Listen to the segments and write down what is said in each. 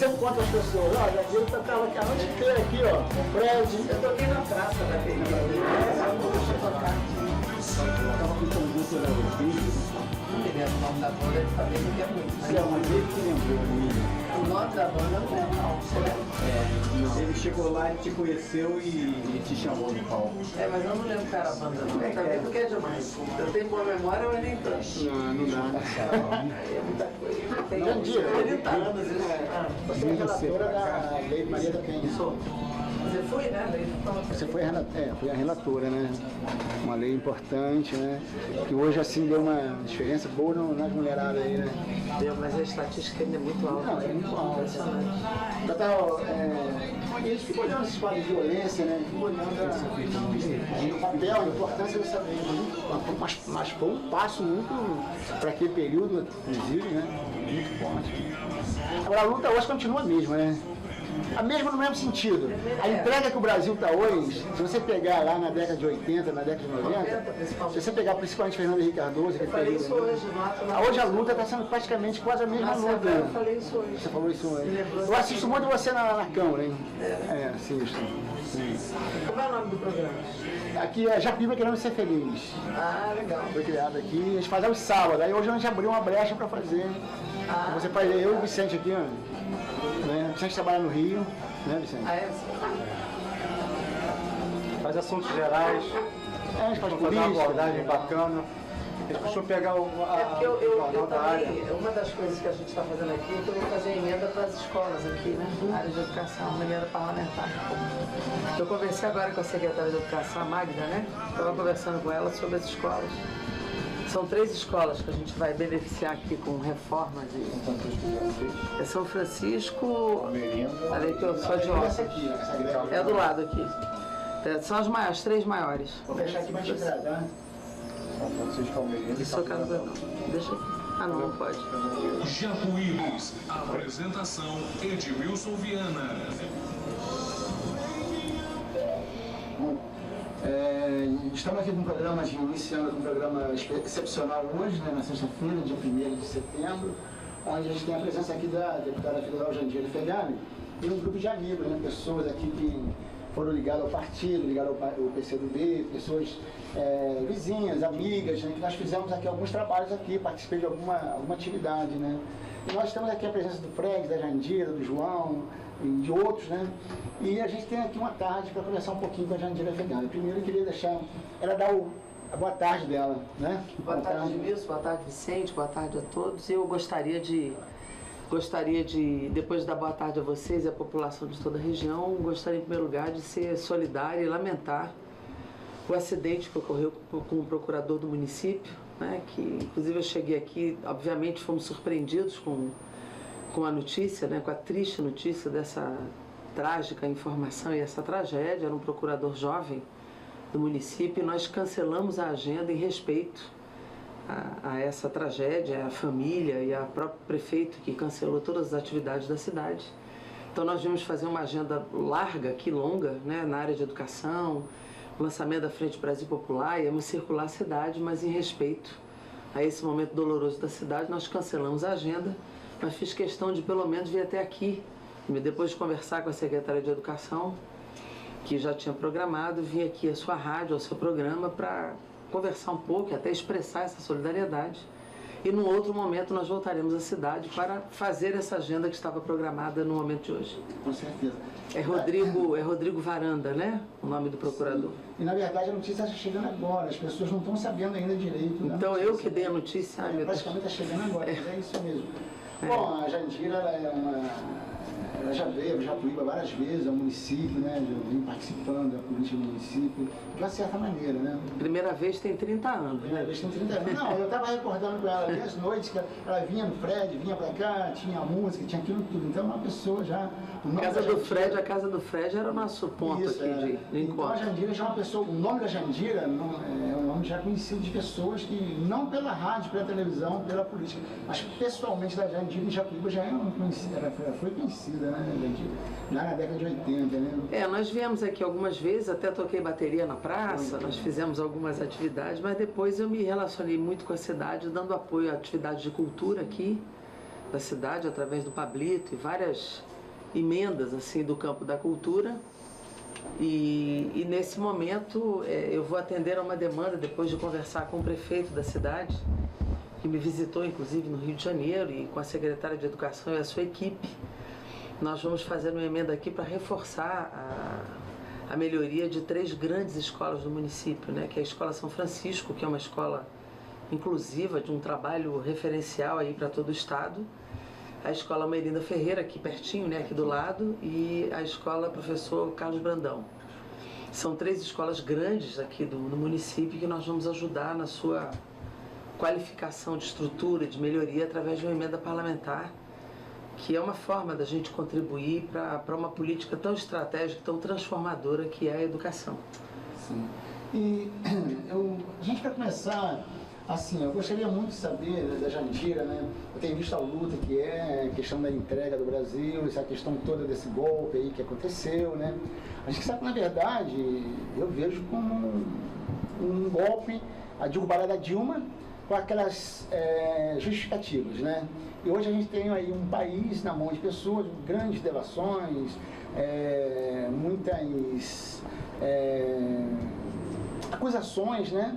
sempre conta as pessoas, ó, Jandira tocava aqui a noite inteira aqui, ó, com o Fred. Eu toquei na praça da Ferida. Tocava com o conjunto da Rodrigo. Não me lembro o nome da banda, ele sabia que é muito. Você é uma vez que lembrou, O nome da banda não lembro não, você lembra? Ele chegou lá, ele te conheceu e te chamou no palco. É, mas eu não lembro qual era a banda, não. Também porque é demais. Eu tenho boa memória, mas nem tanto. Não dá. Aí é muita coisa. Tem Jandira, 30 anos isso. Você é relatora da Lei Maria da Penha. Sou. Você foi, né? Você foi a relatora, né? Uma lei importante, né? Que hoje, assim, deu uma diferença boa nas mulheradas aí, né? Deu, mas a estatística ainda é muito alta. Não, é muito alta. Eles ficam olhando esses quadros de violência, né? Ficam olhando o papel, a importância dessa lei. Mas foi um passo muito, para aquele período, inclusive, né? Muito forte. Agora, a luta hoje continua a mesma, né? A mesma no mesmo sentido. A entrega que o Brasil está hoje, se você pegar lá na década de 80, na década de 90, se você pegar principalmente Fernando Henrique Cardoso, eu falei isso hoje, hoje a luta está sendo praticamente quase a mesma luta. Eu falei isso hoje. Você falou isso hoje. Eu assisto muito você na Câmara, hein? Assisto. Como é o nome do programa? Aqui é Japiba Querendo Ser Feliz. Ah, legal. Foi criado aqui, a gente faz aos sábados. Aí hoje a gente abriu uma brecha para fazer. Você faz, eu e o Vicente aqui, ó. Né? O Vicente trabalha no Rio, né, Vicente? Ah, é? Faz assuntos gerais, A gente faz fazer uma política. abordagem bacana. Eles costumam pegar o Porque eu jornal da área. também, uma das coisas que a gente está fazendo aqui é que eu vou fazer emenda para as escolas aqui, né? Na área de educação, uma emenda parlamentar. Eu conversei agora com a secretária de educação, a Magda, né? Estava conversando com ela sobre as escolas. São 3 escolas que a gente vai beneficiar aqui com reformas. É São Francisco, ali que eu sou de Essa Óbidos. aqui, essa grande. É do lado aqui. São as 3 maiores. Vou fechar aqui mais chegar, tá? São Francisco Almeirense. Isso eu quero ver não. Deixa aqui. Ah, não pode. Japuíbos. Apresentação Edmilson Viana. Estamos aqui com um programa, iniciando um programa excepcional hoje, né, na sexta-feira, dia 1º de setembro, onde a gente tem a presença aqui da deputada federal Jandira Fegali e um grupo de amigos, né, pessoas aqui que foram ligadas ao partido, ligadas ao PCdoB, pessoas vizinhas, amigas, né, que nós fizemos aqui alguns trabalhos aqui, participei de alguma atividade, né. E nós temos aqui a presença do Fred, da Jandira, do João e de outros, né. E a gente tem aqui uma tarde para conversar um pouquinho com a Jandira Fegali. Primeiro eu queria deixar ela dar a boa tarde dela, né. Boa tarde, Edmilson, boa tarde, Vicente, boa tarde a todos. Eu gostaria de, depois de dar boa tarde a vocês e à população de toda a região, gostaria em primeiro lugar de ser solidária e lamentar o acidente que ocorreu com o procurador do município, né, que inclusive eu cheguei aqui, obviamente fomos surpreendidos com a notícia, né, com a triste notícia dessa trágica informação e essa tragédia. Era um procurador jovem do município e nós cancelamos a agenda em respeito a essa tragédia, a família e a próprio prefeito que cancelou todas as atividades da cidade. Então nós vimos fazer uma agenda larga aqui, longa, né, na área de educação, lançamento da Frente Brasil Popular, íamos circular a cidade, mas em respeito a esse momento doloroso da cidade, nós cancelamos a agenda, mas fiz questão de pelo menos vir até aqui, depois de conversar com a secretária de Educação, que já tinha programado, vim aqui à sua rádio, ao seu programa, para conversar um pouco e até expressar essa solidariedade. E num outro momento nós voltaremos à cidade para fazer essa agenda que estava programada no momento de hoje. Com certeza. É Rodrigo Varanda, né? O nome do procurador. E na verdade a notícia está chegando agora, as pessoas não estão sabendo ainda direito. Então eu que dei a notícia, ai meu Deus. Praticamente está chegando agora, mas é isso mesmo. Bom, a Jandira ela já veio a Japuíba várias vezes ao município, né? Já vem participando da política do município, de uma certa maneira, né? Primeira vez tem 30 anos, Primeira né? vez tem 30 anos. Não, eu estava recordando com ela ali as noites que ela vinha no Fred, vinha pra cá, tinha música, tinha aquilo tudo. Então uma pessoa já... A casa do Fred era o nosso ponto Isso, aqui de Então a encontro. Jandira já é uma pessoa, o nome da Jandira é um nome já conhecido de pessoas que, não pela rádio, pela televisão, pela política, mas pessoalmente da Jandira em Japuíba já é uma conhecida, ela foi conhecida, né, Jandira? Lá na década de 80, né? Nós viemos aqui algumas vezes, até toquei bateria na praça, nós fizemos algumas atividades, mas depois eu me relacionei muito com a cidade, dando apoio a atividades de cultura aqui da cidade, através do Pablito e várias emendas assim do campo da cultura. E nesse momento eu vou atender a uma demanda depois de conversar com o prefeito da cidade, que me visitou inclusive no Rio de Janeiro, e com a secretária de Educação e a sua equipe. Nós vamos fazer uma emenda aqui para reforçar a melhoria de 3 grandes escolas do município, né? Que é a Escola São Francisco, que é uma escola inclusiva, de um trabalho referencial aí para todo o estado, a Escola Meirinda Ferreira, aqui pertinho, né, aqui do lado, e a Escola Professor Carlos Brandão. São 3 escolas grandes aqui do município que nós vamos ajudar na sua qualificação de estrutura, de melhoria, através de uma emenda parlamentar, que é uma forma da gente contribuir para uma política tão estratégica, tão transformadora que é a educação. Sim. E a gente, para começar, assim, eu gostaria muito de saber da Jandira, né? Eu tenho visto a luta que é a questão da entrega do Brasil, essa questão toda desse golpe aí que aconteceu, né? A gente sabe que, na verdade, eu vejo como um golpe, a derrubada da Dilma, com aquelas justificativas, né? E hoje a gente tem aí um país na mão de pessoas, grandes delações, muitas acusações, né?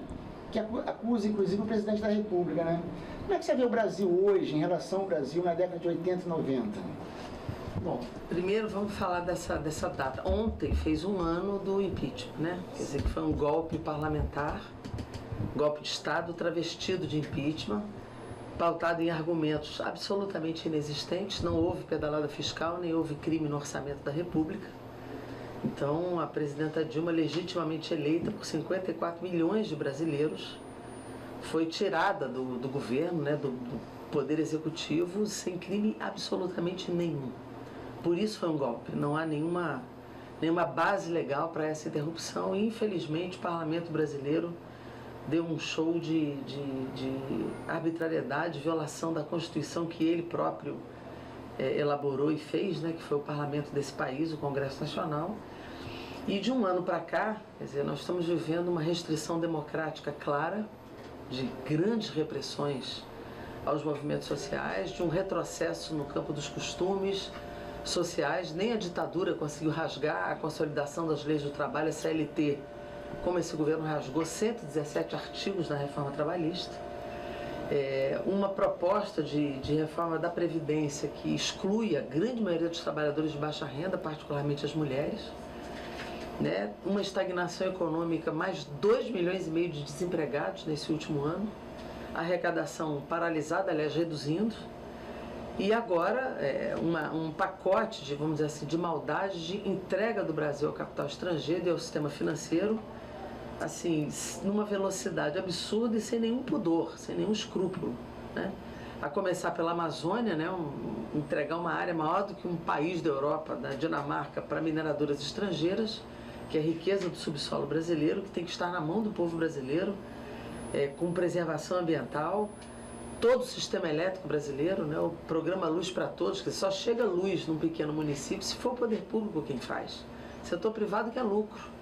Que acusa, inclusive, o presidente da República, né? Como é que você vê o Brasil hoje em relação ao Brasil na década de 80 e 90? Bom, primeiro vamos falar dessa data. Ontem fez 1 ano do impeachment, né? Quer dizer que foi um golpe parlamentar, golpe de Estado travestido de impeachment, pautado em argumentos absolutamente inexistentes. Não houve pedalada fiscal, nem houve crime no orçamento da República. Então, a presidenta Dilma, legitimamente eleita por 54 milhões de brasileiros, foi tirada do governo, né, do poder executivo, sem crime absolutamente nenhum. Por isso foi um golpe. Não há nenhuma base legal para essa interrupção. E, infelizmente, o parlamento brasileiro deu um show de arbitrariedade, violação da Constituição que ele próprio elaborou e fez, né, que foi o parlamento desse país, o Congresso Nacional. E de 1 ano para cá, quer dizer, nós estamos vivendo uma restrição democrática clara, de grandes repressões aos movimentos sociais, de um retrocesso no campo dos costumes sociais. Nem a ditadura conseguiu rasgar a consolidação das leis do trabalho, a CLT, como esse governo rasgou 117 artigos na reforma trabalhista. Uma proposta de reforma da Previdência que exclui a grande maioria dos trabalhadores de baixa renda, particularmente as mulheres, né? Uma estagnação econômica, mais 2,5 milhões de desempregados nesse último ano, a arrecadação paralisada, aliás, reduzindo, e agora um pacote de, vamos dizer assim, de maldade, de entrega do Brasil ao capital estrangeiro e ao sistema financeiro, assim, numa velocidade absurda e sem nenhum pudor, sem nenhum escrúpulo, né? A começar pela Amazônia, né? Entregar uma área maior do que um país da Europa, da Dinamarca, para mineradoras estrangeiras, que é a riqueza do subsolo brasileiro, que tem que estar na mão do povo brasileiro, com preservação ambiental. Todo o sistema elétrico brasileiro, né? O programa Luz para Todos, que só chega luz num pequeno município se for o poder público quem faz. Setor privado quer lucro,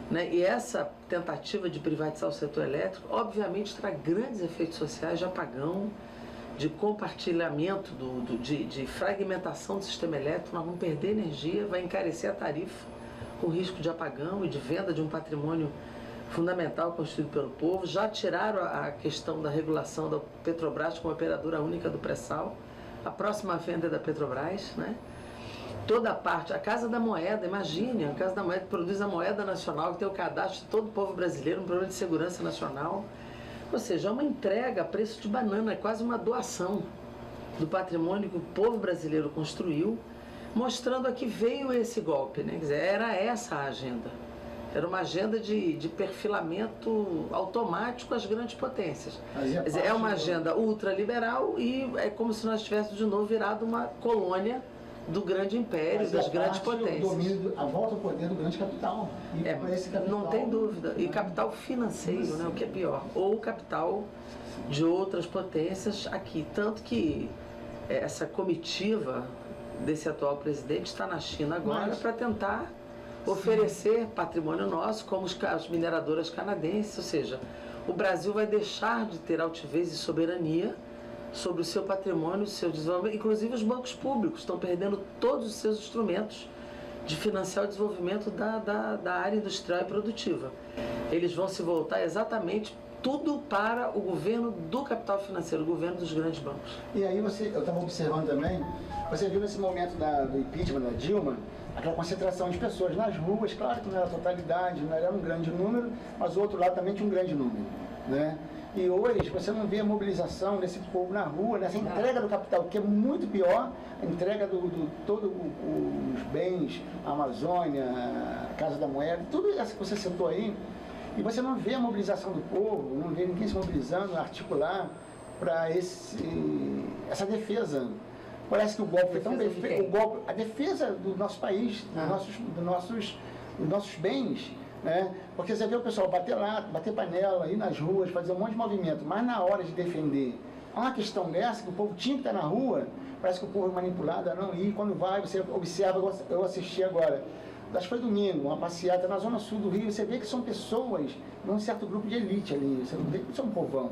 né? E essa tentativa de privatizar o setor elétrico, obviamente, terá grandes efeitos sociais de apagão, de compartilhamento, de fragmentação do sistema elétrico. Nós vamos perder energia, vai encarecer a tarifa, com risco de apagão e de venda de um patrimônio fundamental construído pelo povo. Já tiraram a questão da regulação da Petrobras como operadora única do pré-sal. A próxima venda é da Petrobras, né? Toda a parte, a Casa da Moeda, imagine, a Casa da Moeda que produz a moeda nacional, que tem o cadastro de todo o povo brasileiro, um problema de segurança nacional. Ou seja, é uma entrega a preço de banana, é quase uma doação do patrimônio que o povo brasileiro construiu, mostrando a que veio esse golpe, né? Quer dizer, era essa a agenda. Era uma agenda de perfilamento automático às grandes potências. Quer dizer, é uma agenda ultraliberal e é como se nós tivéssemos de novo virado uma colônia do grande império, das grandes potências. A volta ao poder do grande capital. E esse capital. Não tem dúvida. E capital financeiro, né, o que é pior. Ou capital de outras potências aqui. Tanto que essa comitiva desse atual presidente está na China agora para tentar oferecer patrimônio nosso, como as mineradoras canadenses. Ou seja, o Brasil vai deixar de ter altivez e soberania sobre o seu patrimônio, o seu desenvolvimento. Inclusive os bancos públicos estão perdendo todos os seus instrumentos de financiar o desenvolvimento da área industrial e produtiva. Eles vão se voltar exatamente tudo para o governo do capital financeiro, o governo dos grandes bancos. E aí eu estava observando também, você viu nesse momento do impeachment da Dilma, aquela concentração de pessoas nas ruas, claro que não era a totalidade, não era um grande número, mas o outro lado também tinha um grande número, né? E hoje você não vê a mobilização desse povo na rua, nessa entrega do capital, que é muito pior, a entrega todos os bens, a Amazônia, a Casa da Moeda, tudo isso que você citou aí, e você não vê a mobilização do povo, não vê ninguém se mobilizando, articular para essa defesa. Parece que o golpe foi tão bem feito, a defesa do nosso país, dos nossos bens, né? Porque você vê o pessoal bater panela, ir nas ruas, fazer um monte de movimento, mas na hora de defender, há uma questão dessa que o povo tinha que estar na rua, parece que o povo é manipulado a não ir, quando vai, você observa, eu assisti agora, acho que foi domingo, uma passeata na zona sul do Rio, você vê que são pessoas, num certo grupo de elite ali, você não vê que são um povão,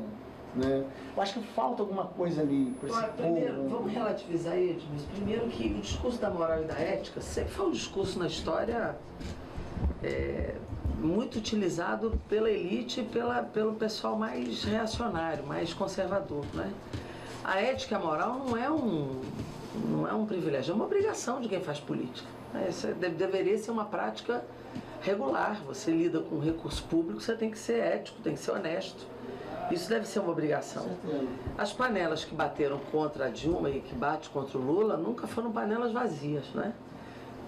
né? Eu acho que falta alguma coisa ali para esse primeiro, povo. vamos relativizar, Edmilson. Primeiro que o discurso da moral e da ética sempre foi um discurso na história muito utilizado pela elite e pelo pessoal mais reacionário, mais conservador, né? A ética e a moral não é um privilégio, é uma obrigação de quem faz política. Isso deveria ser uma prática regular. Você lida com recurso público, você tem que ser ético, tem que ser honesto. Isso deve ser uma obrigação. As panelas que bateram contra a Dilma e que bate contra o Lula nunca foram panelas vazias, né?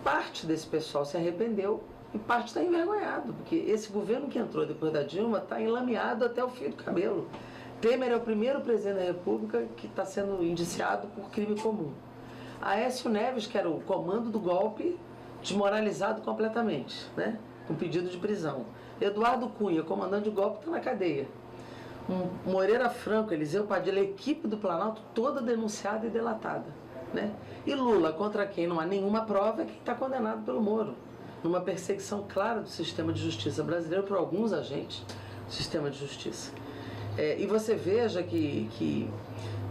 Parte desse pessoal se arrependeu e parte está envergonhado, porque esse governo que entrou depois da Dilma está enlameado até o fio do cabelo. Temer é o primeiro presidente da República que está sendo indiciado por crime comum. Aécio Neves, que era o comando do golpe, desmoralizado completamente, né? Com pedido de prisão. Eduardo Cunha, comandante do golpe, está na cadeia. Moreira Franco, Eliseu Padilha, a equipe do Planalto toda denunciada e delatada, né? E Lula, contra quem não há nenhuma prova, é quem está condenado pelo Moro, numa perseguição clara do sistema de justiça brasileiro por alguns agentes do sistema de justiça. E você veja que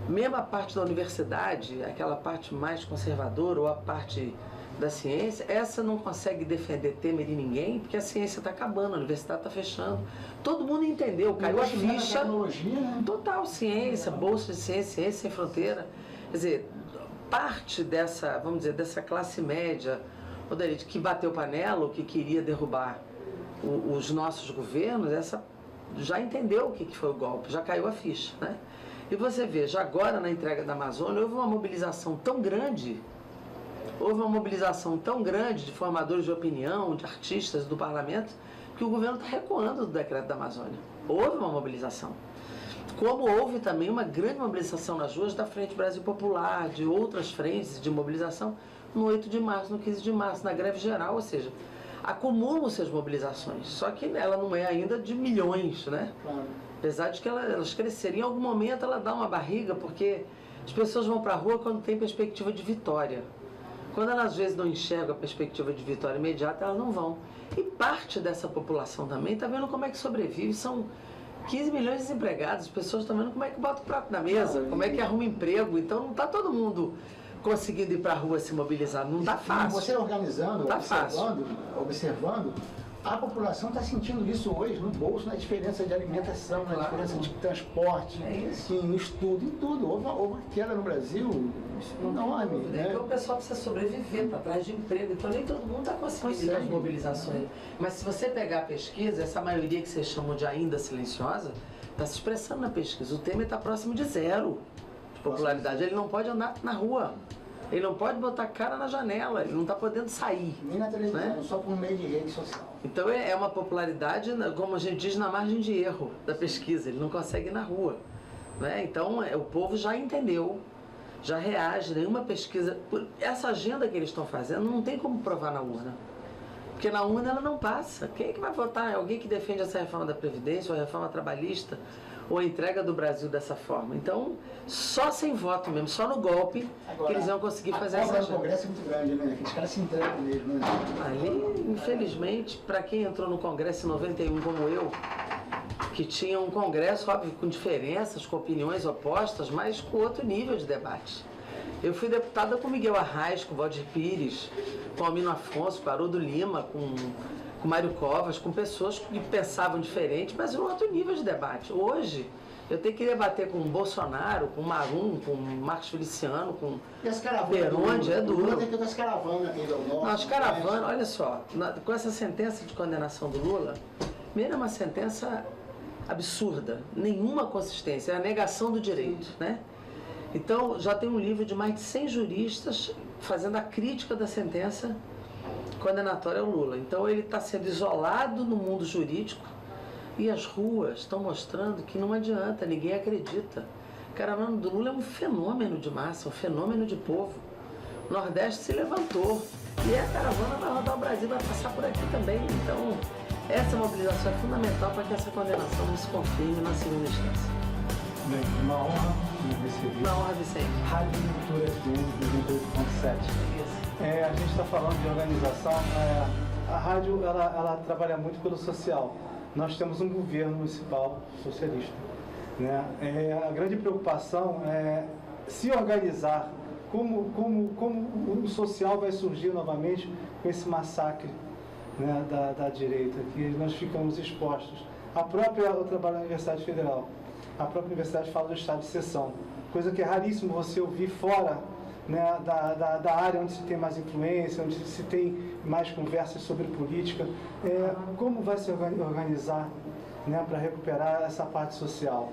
mesmo a parte da universidade, aquela parte mais conservadora ou a parte da ciência, essa não consegue defender Temer e ninguém, porque a ciência está acabando, a universidade está fechando. Todo mundo entendeu, caiu a ficha. Né? Total, ciência, bolsa de ciência, ciência sem fronteira. Quer dizer, parte dessa, vamos dizer, dessa classe média, que bateu panela, ou que queria derrubar os nossos governos, essa já entendeu o que foi o golpe, já caiu a ficha, né? E você veja, agora na entrega da Amazônia, houve uma mobilização tão grande de formadores de opinião, de artistas do parlamento, que o governo está recuando do decreto da Amazônia. Houve uma mobilização. Como houve também uma grande mobilização nas ruas da Frente Brasil Popular, de outras frentes de mobilização, no 8 de março, no 15 de março, na greve geral, ou seja, acumulam-se as mobilizações, só que ela não é ainda de milhões, né? Claro. Apesar de que elas crescerem, em algum momento ela dá uma barriga, porque as pessoas vão para a rua quando tem perspectiva de vitória. Quando elas às vezes não enxergam a perspectiva de vitória imediata, elas não vão. E parte dessa população também está vendo como é que sobrevive, são 15 milhões de desempregados, as pessoas estão vendo como é que bota o prato na mesa, como é que arruma emprego, então não está todo mundo conseguindo ir para a rua se mobilizar, não está fácil. Você organizando, tá observando, a população está sentindo isso hoje no bolso, na diferença de alimentação, na diferença de transporte, no estudo, em tudo. Houve uma queda no Brasil enorme. Né? Então o pessoal precisa sobreviver, para trás de emprego, então nem todo mundo está conseguindo as mobilizações. Mas se você pegar a pesquisa, essa maioria que vocês chamam de ainda silenciosa, está se expressando na pesquisa. O Temer está próximo de zero de popularidade, ele não pode andar na rua. Ele não pode botar a cara na janela, ele não está podendo sair. Nem na televisão, né? Só por meio de rede social. Então é uma popularidade, como a gente diz, na margem de erro da pesquisa, ele não consegue ir na rua. Né? Então o povo já entendeu, já reage, nenhuma pesquisa. Essa agenda que eles estão fazendo não tem como provar na urna. Porque na urna ela não passa. Quem é que vai votar? Alguém que defende essa reforma da Previdência, ou a reforma trabalhista, ou a entrega do Brasil dessa forma. Então, só sem voto mesmo, só no golpe, agora, que eles vão conseguir fazer essa agenda. O Congresso é muito grande, né? Os caras se entregam mesmo, né? Ali, infelizmente, para quem entrou no Congresso em 91 como eu, que tinha um congresso, óbvio, com diferenças, com opiniões opostas, mas com outro nível de debate. Eu fui deputada com Miguel Arraes, com Valdir Pires, com Almino Afonso, com Haroldo Lima, com Mário Covas, com pessoas que pensavam diferente, mas um outro nível de debate. Hoje, eu tenho que debater com o Bolsonaro, com o Marum, com o Marcos Feliciano, com Peronde, é duro. Tem que ter as caravanas aqui do norte. Não, as caravanas, olha só, com essa sentença de condenação do Lula, primeiro é uma sentença absurda, nenhuma consistência, é a negação do direito, né? Então, já tem um livro de mais de 100 juristas fazendo a crítica da sentença condenatória ao Lula. Então, ele está sendo isolado no mundo jurídico e as ruas estão mostrando que não adianta, ninguém acredita. A caravana do Lula é um fenômeno de massa, um fenômeno de povo. O Nordeste se levantou e a caravana vai rodar o Brasil, vai passar por aqui também. Então, essa mobilização é fundamental para que essa condenação não se confirme na segunda instância. Bem, uma honra receber. Uma honra, Vicente. Rádio Cultura FM 98.7. A gente está falando de organização. A rádio ela trabalha muito pelo social. Nós temos um governo municipal socialista, né? A grande preocupação é se organizar, como o social vai surgir novamente com esse massacre, né, da direita, que nós ficamos expostos. Eu trabalho na Universidade Federal, a própria universidade fala do estado de exceção, coisa que é raríssimo você ouvir fora, né, da área onde se tem mais influência, onde se tem mais conversas sobre política. Como vai se organizar, né, para recuperar essa parte social?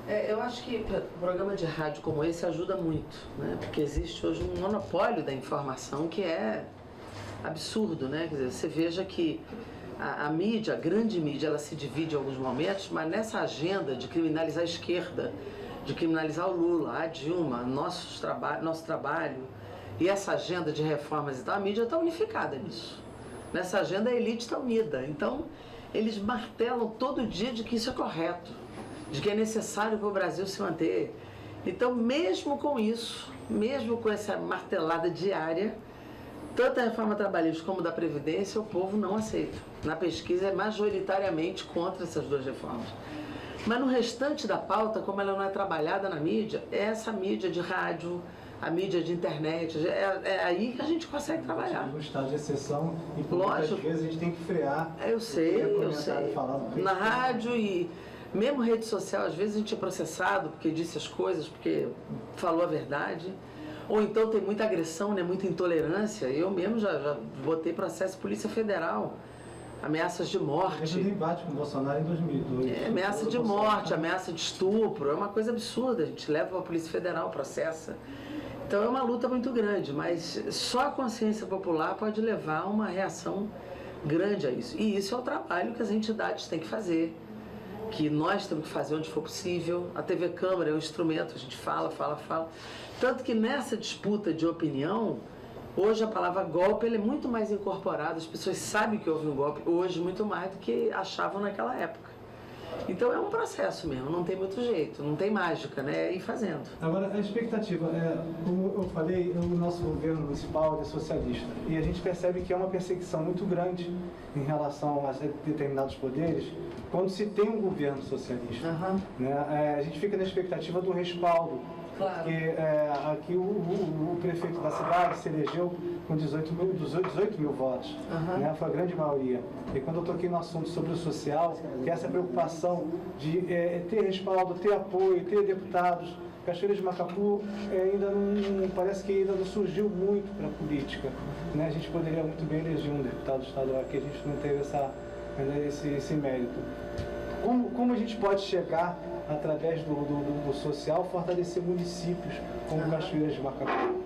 Eu acho que um programa de rádio como esse ajuda muito, né, porque existe hoje um monopólio da informação que é absurdo, né? Quer dizer, você veja que a mídia, a grande mídia, ela se divide em alguns momentos, mas nessa agenda de criminalizar a esquerda, de criminalizar o Lula, a Dilma, nosso trabalho, e essa agenda de reformas e tal, a mídia está unificada nisso. Nessa agenda a elite está unida. Então, eles martelam todo dia de que isso é correto, de que é necessário para o Brasil se manter. Então, mesmo com isso, mesmo com essa martelada diária, tanto a reforma trabalhista como da Previdência, o povo não aceita. Na pesquisa é majoritariamente contra essas duas reformas. Mas no restante da pauta, como ela não é trabalhada na mídia, é essa mídia de rádio, a mídia de internet, é aí que a gente consegue trabalhar. No estado de exceção, e por Lógico. muitas vezes a gente tem que frear. Eu sei. Falado, na rádio e mesmo rede social, às vezes a gente é processado porque disse as coisas, porque falou a verdade. Ou então tem muita agressão, né, muita intolerância. Eu mesmo já botei processo de Polícia Federal, ameaças de morte. Teve um debate com o Bolsonaro em 2002. Ameaça de morte, ameaça de estupro, é uma coisa absurda. A gente leva para a Polícia Federal, processa. Então é uma luta muito grande, mas só a consciência popular pode levar a uma reação grande a isso. E isso é o trabalho que as entidades têm que fazer, que nós temos que fazer onde for possível. A TV Câmara é um instrumento, a gente fala. Tanto que nessa disputa de opinião, hoje a palavra golpe ela é muito mais incorporada, as pessoas sabem que houve um golpe hoje muito mais do que achavam naquela época. Então é um processo mesmo, não tem muito jeito, não tem mágica, né? É ir fazendo. Agora, a expectativa, como eu falei, o nosso governo municipal é socialista e a gente percebe que é uma perseguição muito grande em relação a determinados poderes quando se tem um governo socialista. Né? A gente fica na expectativa do respaldo. Claro. Porque aqui o prefeito da cidade se elegeu com 18 mil votos, né? Foi a grande maioria. E quando eu toquei no assunto sobre o social, que essa preocupação de ter respaldo, ter apoio, ter deputados, Cachoeira de Macapu ainda não, parece que ainda não surgiu muito para a política, né? A gente poderia muito bem eleger um deputado estadual aqui, a gente não teve esse mérito. Como a gente pode chegar, através do social, fortalecer municípios como Cachoeiras de Macapu?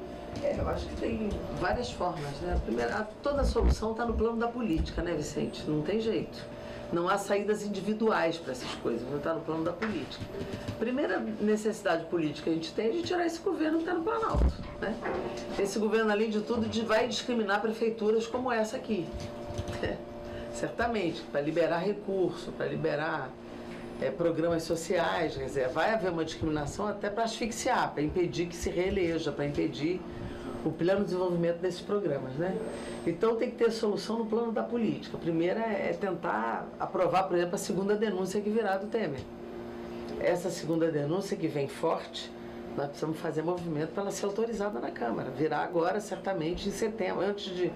Eu acho que tem várias formas, né? Primeiro, toda a solução está no plano da política, né, Vicente? Não tem jeito. Não há saídas individuais para essas coisas, não está no plano da política. Primeira necessidade política que a gente tem é de tirar esse governo que está no Planalto, né? Esse governo, além de tudo, vai discriminar prefeituras como essa aqui. Certamente, para liberar recurso, para liberar programas sociais, quer dizer, vai haver uma discriminação até para asfixiar, para impedir que se reeleja, para impedir o plano de desenvolvimento desses programas, né? Então tem que ter solução no plano da política. A primeira é tentar aprovar, por exemplo, a segunda denúncia que virá do Temer. Essa segunda denúncia que vem forte, nós precisamos fazer movimento para ela ser autorizada na Câmara. Virá agora, certamente, em setembro, antes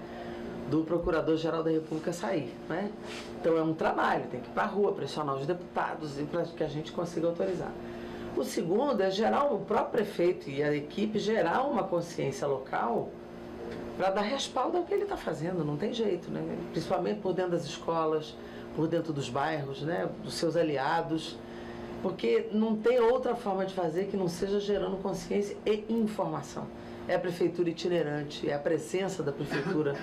do Procurador-Geral da República sair, né? Então é um trabalho, tem que ir para a rua, pressionar os deputados e para que a gente consiga autorizar. O segundo é gerar, o próprio prefeito e a equipe gerar uma consciência local para dar respaldo ao que ele está fazendo, não tem jeito, né? Principalmente por dentro das escolas, por dentro dos bairros, né? Dos seus aliados, porque não tem outra forma de fazer que não seja gerando consciência e informação. É a prefeitura itinerante, é a presença da prefeitura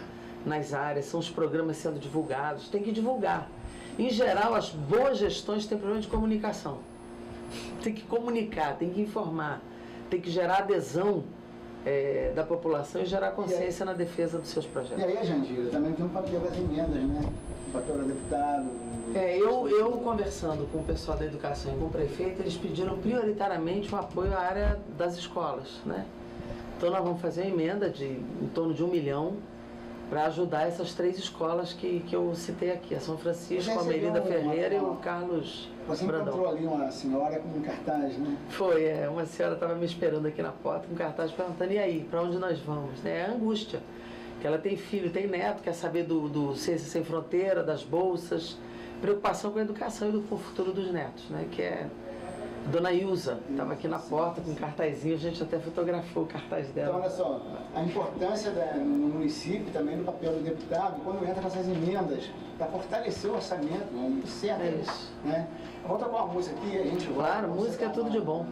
nas áreas, são os programas sendo divulgados, tem que divulgar. Em geral, as boas gestões têm problema de comunicação. Tem que comunicar, tem que informar, tem que gerar adesão da população e gerar consciência na defesa dos seus projetos. E aí, Jandira, também tem um papel das emendas, né? O papel do deputado. Eu conversando com o pessoal da educação e com o prefeito, eles pediram prioritariamente o apoio à área das escolas, né? Então nós vamos fazer uma emenda de em torno de 1 milhão para ajudar essas 3 escolas que eu citei aqui, a São Francisco, a Melinda Ferreira e o Carlos Você Brandão. encontrou ali uma senhora com um cartaz, né? Foi, uma senhora estava me esperando aqui na porta com um cartaz perguntando, e aí, para onde nós vamos? É a angústia, que ela tem filho, tem neto, quer saber do Ciência Sem Fronteira, das bolsas, preocupação com a educação e com o futuro dos netos, né? Que é Dona Ilza, estava aqui na porta com um cartazinho, a gente até fotografou o cartaz dela. Então, olha só, a importância no município, também no papel do deputado, quando entra nessas emendas, para fortalecer o orçamento, né? Certo, É isso. Né? Vamos tocar uma música aqui e a gente volta. Claro, música é tudo de bom.